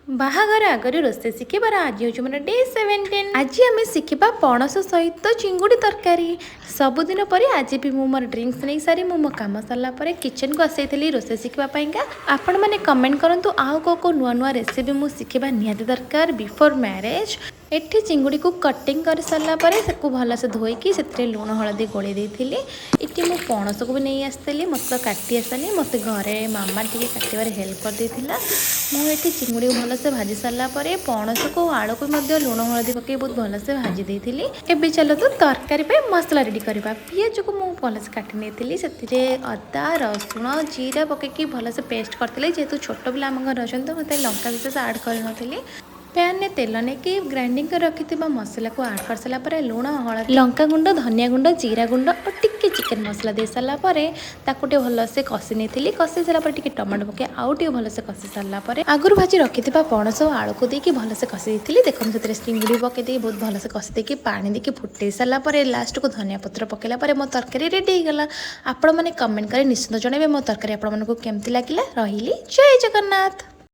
बाहागर आगर रोसे शिखिबार आज हूँ more day 17। आज आम शिखा पणस सहित चिंगुड़ी तरकारी। सबुदिन पर आज भी मोर ड्रिंक्स नहीं सारी मो कम सरला किचन को आसई रोसे शिखापी। आपण मैंने कमेंट करूँ आउ को नुआ नुआ रेसिपी मुझे शिखा निहाती दरकार बिफोर मैरेज। एठी चिंगुड़ी को कटिंग कर सारा भलसे धोईकी से लुण हलदी गोल देती। इटी मु पणस को भी नहीं आसती मत तो काटी आसनी मत घरे मामा टी काटार हेल्प कर देता। मुझे चिंगुड़ी को भलसे भाजी सारा पणस को आलू को लुण हलदी पकई बहुत भलसे भाजी देती। एबे चलो तो तरकारी मसला रेडी करवा। पिज को मुझे भलसे काटी नहीं से अदा रसुण जीरा पकईकी भलसे पेस्ट करते जेहेतु छोट पिला आम घर अच्छा तो मतलब लंका विशेष आड कर पैन में तेल नहीं ग्राइंडिंग कर रखि मसला को आड कर सारा लुण हलदी लंका गुंड धनिया गुंड जीरा गुंड और टिके चिकेन मसला दे सारापर ताकूटे भलसे कषि नहीं कषि सारापर टमाटो पके आउ टे भलसे कषि सारापर आगुरी भाजी रखि पणस और आलू को देकी भलसे कषि देती। देखो से चिंगुड़ी पकई बहुत भलसे कषि देकी पानी देकी फुटे सारापर लास्ट को धनिया पत्र पकेला मो तरकारी रेडी हो गला। आपण मैंने कमेंट कर निश्चित जनइबे मो तरकारी आपको केमती लगिला। रही जय जगन्नाथ।